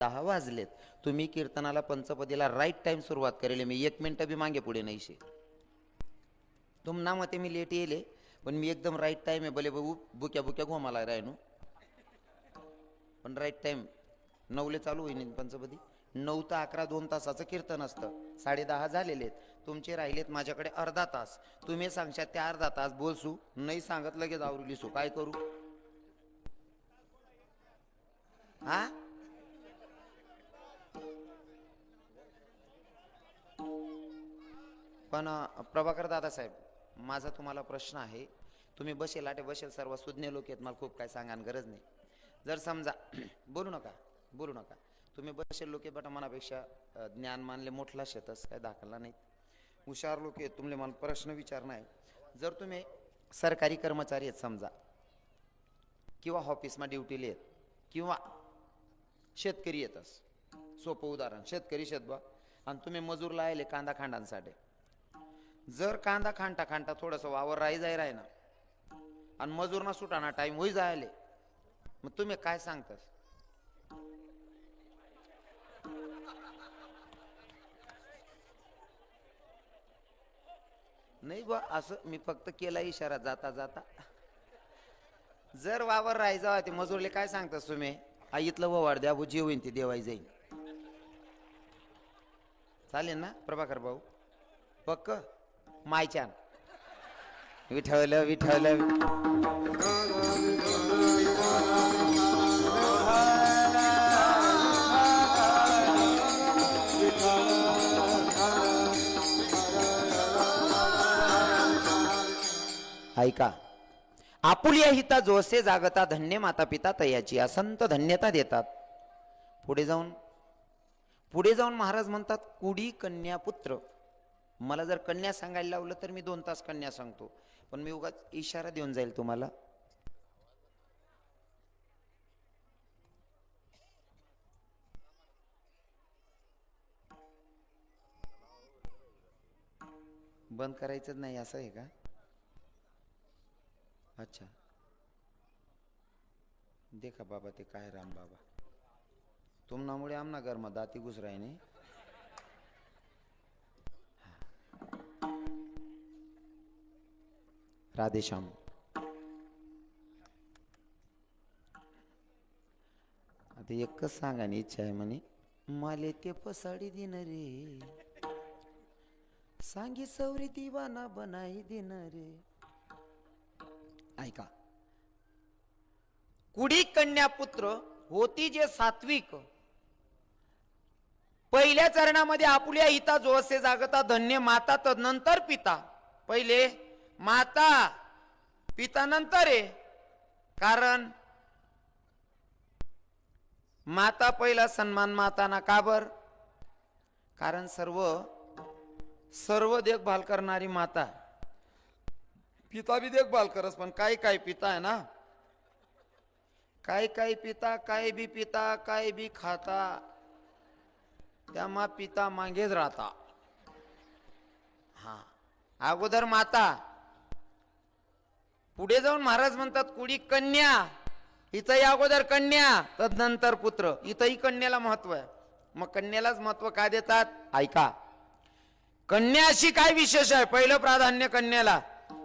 10 वाजलेत. तुम्ही कीर्तनाला पंचपदीला राईट टाइम सुरुवात करेल. मी 1 मिनिट बी मागे पुढे नाही शे. तुम ना मते मी लेट येले पण मी एकदम राईट टाइम आहे. भले बुक्या बुक्या घोमाला राहिनो पण राईट टाइम. 9 चालू होईन पंचपदी. 9 ते 11 2 तासाचं कीर्तन असतं. 10:30 झालेले आहेत. तुमचे राहिलेत माझ्याकडे अर्धा तास. तुम्ही सांगशात त्या अर्धा तास बोलसू नाही सांगत लगेच आवरुली सू काय करू हा. पण प्रभाकर दादासाहेब माझा तुम्हाला प्रश्न आहे. तुम्ही बसेल आटे बसेल सर्व सुज्ञ लोक आहेत. मला खूप काय सांगायची गरज नाही. जर समजा बोलू नका तुम्ही बसेल लोक बट मनापेक्षा ज्ञान मानले मोठला शेतस काय दाखला नाही. हुशार लोक आहेत. तुमले मला प्रश्न विचारणं आहे. जर तुम्ही सरकारी कर्मचारी आहेत समजा किंवा ऑफिसमा ड्युटीला आहेत किंवा शेतकरी येतस. सोपं उदाहरण शेतकरी शेतबा आणि तुम्ही मजूर लायले कांदा खांडांसाठी. जर कांदा खांडता खांडता थोडंसं वावर राही ना आणि मजूरना सुटाना टाइम होई जायले मग तुम्ही काय सांगतास. नाही बा असं मी फक्त केला इशारा जाता जाता. जर वावर राही जावा ते मजूरले काय सांगतास तुम्ही आईतलं ववाड द्या भू जे होईन ते देवाई जाईन. चालेल ना प्रभाकर भाऊ पक्क मायच्यान विठवलं विठवलं. ऐका आपुलिया हिता जोसे जागता धन्य माता पिता तयाची असंत धन्यता देतात. पुढे जाऊन महाराज म्हणतात कुडी कन्या पुत्र. मला जर कन्या सांगायला लावलं तर मी 2 तास कन्या सांगतो पण मी उगाच इशारा देऊन जाईल तुम्हाला. बंद करायचं नाही असं आहे का. अच्छा देखा बाबा ते काय राम बाबा तुमनामुळे आमना घरमा दाती घुसराय नाही. राधेश्याम आता एकच सांगायची इच्छा आहे म्हणे माले ते पसाडी दिन रे सांगी सौरी दिवाना बनाई दिन रे. ऐका कुडी कन्या पुत्र होती जे सात्विक. पहिल्या चरणामध्ये आपुल्या हिता जो असे जागता धन्य माता तदनंतर पिता. पहिले माता पिता नंतर आहे. कारण माता पहिला सन्मान माताना का बर. कारण सर्व देखभाल करणारी माता. पिता भी देखभाल करस पण काय पिता आहे ना काय पिता काय बी खाता त्यामा पिता मागेच राहता. हा अगोदर माता पुढे जाऊन महाराज म्हणतात कुडी कन्या. इथंही अगोदर कन्या तदनंतर पुत्र. इथंही कन्याला महत्व आहे. मग कन्यालाच महत्व का देतात ऐका. कन्या अशी काय विशेष आहे. पहिलं प्राधान्य कन्याला.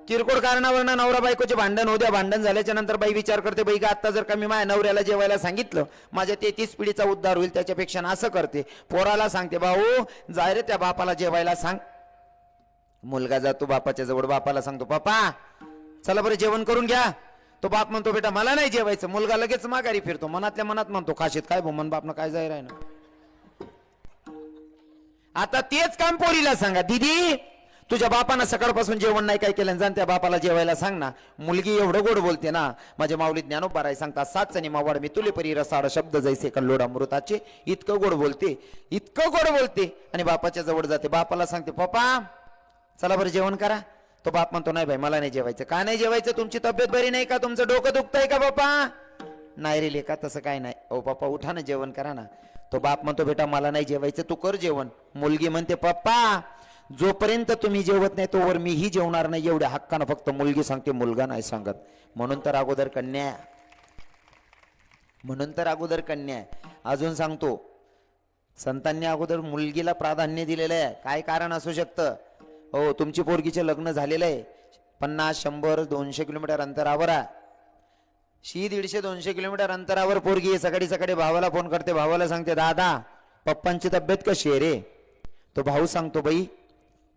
किरकोळ कारणावरनं नवरा बायकोचे भांडण होत्या. भांडण झाल्याच्या नंतर बाई विचार करते बाई का आता जर का मी माझ्या नवऱ्याला जेवायला सांगितलं माझ्या 33 पिढीचा उद्धार होईल त्याच्यापेक्षा असं करते. पोराला सांगते भाऊ जाय रे त्या बापाला जेवायला सांग. मुलगा जातो बापाच्या जवळ. बापाला सांगतो पप्पा चला बरं जेवण करून घ्या. तो बाप म्हणतो बेटा मला नाही जेवायचं. मुलगा लगेच माघारी फिरतो. मनातल्या मनात म्हणतो काशीत काय भोमन बापनं काय जाय राय ना. आता तेच काम पोरीला सांगा दीदी तुझ्या बापानं सकाळपासून जेवण नाही काय केलं जाण त्या बापाला जेवायला सांग ना. मुलगी एवढं गोड बोलते ना. माझ्या माऊली ज्ञानोबा राय सांगतात 7 चनी मावड मी तुले परी रसाळ शब्द जैसे कल्लोड अमृताचे. इतकं गोड बोलते आणि बापाच्या जवळ जाते. बापाला सांगते पप्पा चला बरं जेवण करा. तो बाप म्हणतो नाही भाई मला नाही जेवायचं. का नाही जेवायचं. तुमची तब्येत बरी नाही का. तुमचं डोकं दुखतंय का बाप्पा. नाही रे लेका तसं काय नाही. ओ पप्पा उठा ना जेवण करा ना. तो बाप म्हणतो बेटा मला नाही जेवायचं तू कर जेवण. मुलगी म्हणते पप्पा जोपर्यंत तुम्ही जेवत नाही तोवर मीही जेवणार नाही. एवढ्या हक्कानं फक्त मुलगी सांगते मुलगा नाही सांगत. म्हणून तर अगोदर कन्या आहे. अजून सांगतो, संतांनी अगोदर मुलगीला प्राधान्य दिलेलं आहे. काय कारण असू शकतं? हो, तुमची पोरगीचे लग्न झालेलं आहे, 50, 100, 200 किलोमीटर अंतरावर आहे. 150, 200 किलोमीटर अंतरावर पोरगी सकाळी सकाळी भावाला फोन करते, भावाला सांगते, दादा पप्पांची तब्येत कशी आहे रे? तो भाऊ सांगतो, बाई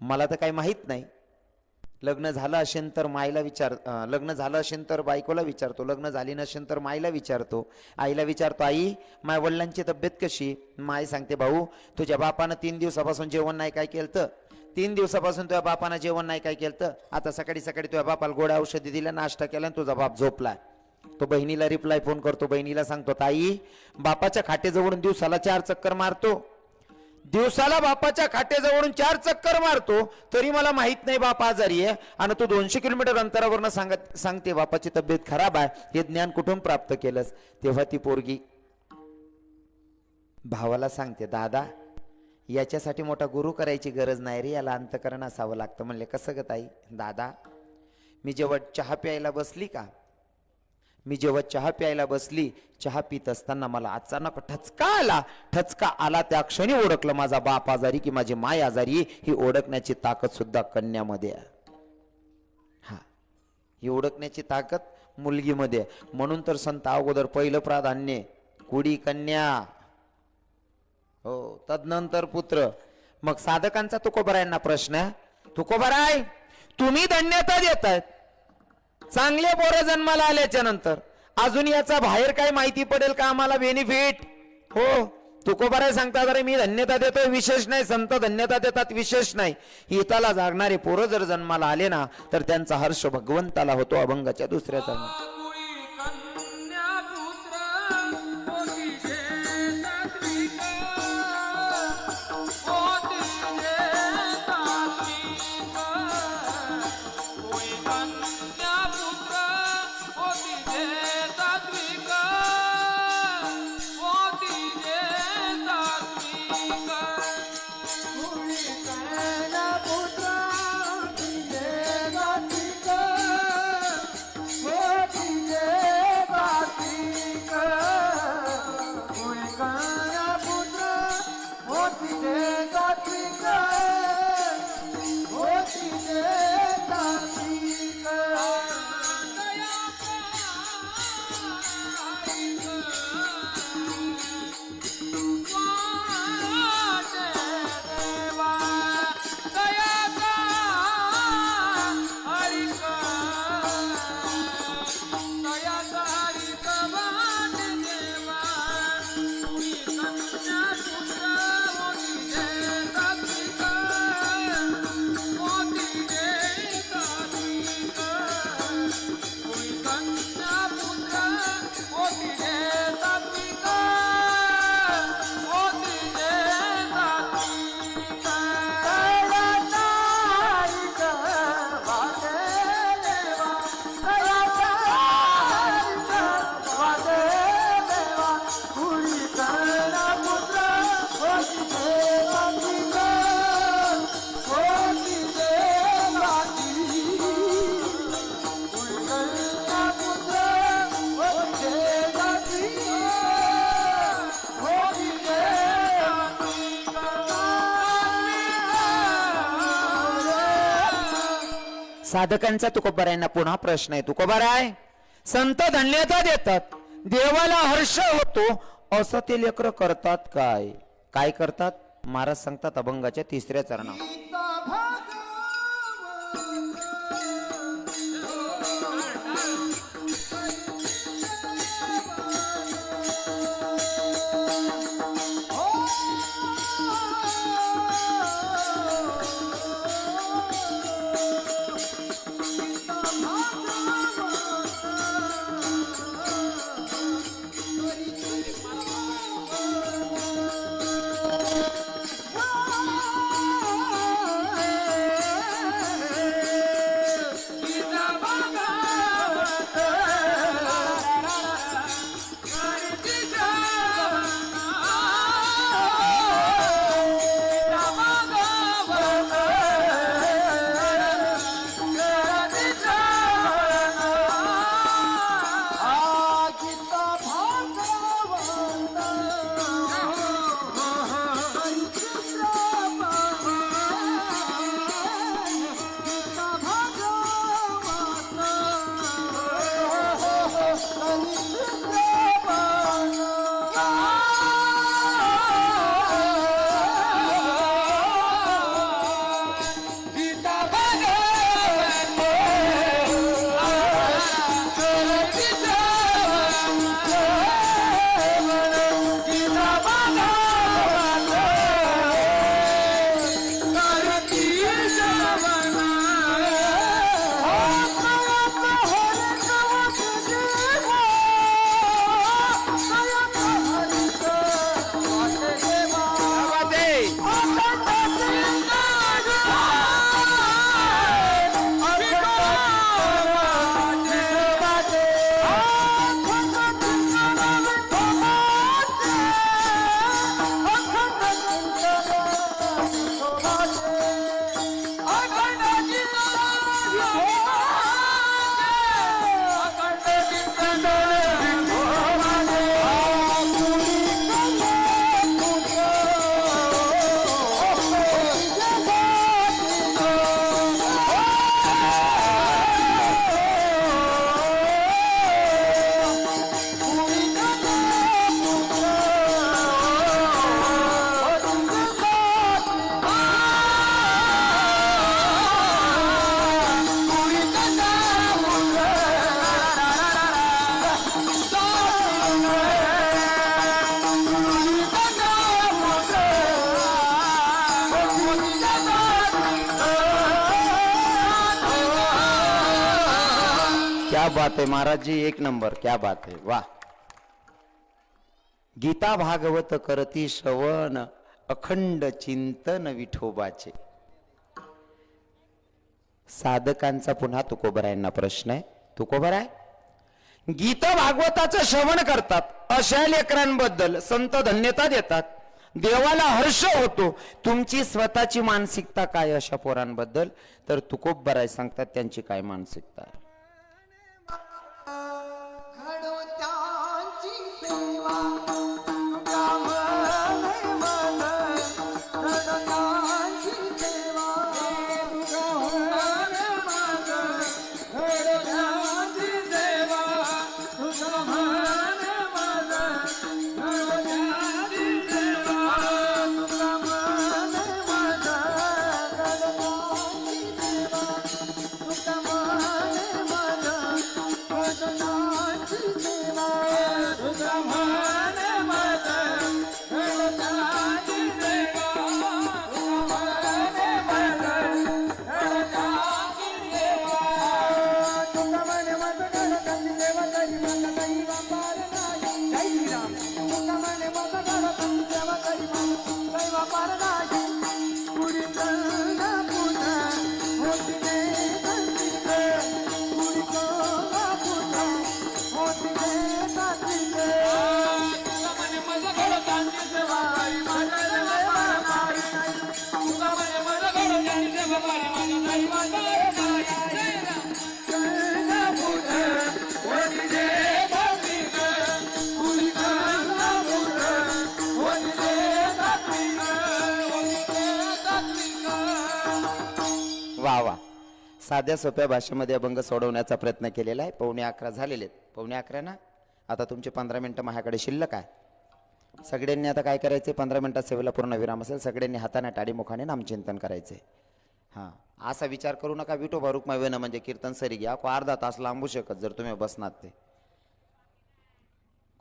मला तर काही माहित नाही. लग्न झालं असेल तर माईला लग्न झालं असेल तर बायकोला विचारतो, लग्न झाली नसेल तर माईला विचारतो. आईला विचारतो, आई माय वडिलांची तब्येत कशी? माय सांगते, भाऊ तुझ्या बापानं 3 दिवसापासून जेवण नाही काय केलं? 3 दिवसापासून तुझ्या बापानं जेवण नाही काय केलं? आता सकाळी सकाळी तुझ्या बापाला गोड्या औषधी दिल्या, नाश्ता केला आणि तुझा बाप झोपलाय. तो बहिणीला रिप्लाय फोन करतो, बहिणीला सांगतो, ताई बापाच्या खाटेजवळून दिवसाला 4 चक्कर मारतो, दिवसाला बापाच्या खाटेजवळून 4 चक्कर मारतो, तरी मला माहित नाही बाप आजारी आहे. आणि तू 200 किलोमीटर अंतरावरनं सांगते बापाची तब्येत खराब आहे. हे ज्ञान कुठून प्राप्त केलंस? तेव्हा ती पोरगी भावाला सांगते, दादा याच्यासाठी मोठा गुरु करायची गरज नाही रे, याला अंतकरण असावं लागतं. म्हणले, कसं ग ताई? दादा मी जेव्हा चहा प्यायला बसली, चहा पित असताना मला अचानक ठचका आला. त्या क्षणी ओळखलं माझा बाप आजारी की माझी माय आजारी. ही ओळखण्याची ताकद सुद्धा कन्यामध्ये आहे. हा, ही ओळखण्याची ताकद मुलगीमध्ये. म्हणून तर संत अगोदर पहिलं प्राधान्य कुडी कन्या, हो, तदनंतर पुत्र. मग साधकांचा तुकोबरायांना प्रश्न, तुकोबराय तुम्ही धन्यता देतायत, चांगले पोरं जन्माला आल्याच्या नंतर अजून याचा बाहेर काय माहिती पडेल का आम्हाला बेनिफिट? हो, तुकोबाराय सांगतात, अरे मी धन्यता देतोय विशेष नाही, संत धन्यता देतात विशेष नाही. हिताला जागणारे पोरं जर जन्माला आले ना तर त्यांचा हर्ष भगवंताला होतो. अभंगाच्या दुसऱ्या चरणात साधकांचा तुकोबारायांना पुन्हा प्रश्न आहे, तुकोबाराय संत धन्यता देतात, देवाला हर्ष होतो, असं ते लेकरं करतात काय? काय करतात? महाराज सांगतात अभंगाच्या 3ऱ्या चरणात, बात है महाराज जी, एक नंबर, क्या बात है, वाह. गीता भागवत करती श्रवण, अखंड चिंतन विठोबाचे. साधकांचा पुन्हा तुकोबरायांना प्रश्न आहे. तुकोबराय, गीता भागवताचं श्रवण करतात अशा लेकरांबद्दल संत धन्यता देतात, देवाला हर्ष होतो. तुमची स्वतःची मानसिकता काय अशा पोरांबद्दल? तर तुकोबराय सांगतात त्यांची काय मानसिकता आहे. वा वा, साध्या सोप्या भाषेमध्ये अभंग सोडवण्याचा प्रयत्न केलेला आहे. 11:15 झालेले आहेत. 11:15 ना, आता तुमचे 15 मिनिटं माझ्याकडे शिल्लक आहे. सगळ्यांनी आता काय करायचे, 15 मिनिटात सेवेला पूर्ण विराम असेल, सगळ्यांनी हाताने टाळीमुखाने नामचिंतन करायचे. हां, असा विचार करू नका विठोबा रुक्माई वेणं म्हणजे कीर्तन सरी घ्या, अर्धा तास लांबू शकत जर तुम्ही बसणार. ते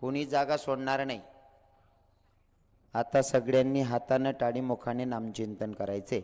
कोणी जागा सोडणार नाही. आता सगळ्यांनी हाताने टाळीमुखाने नामचिंतन करायचे.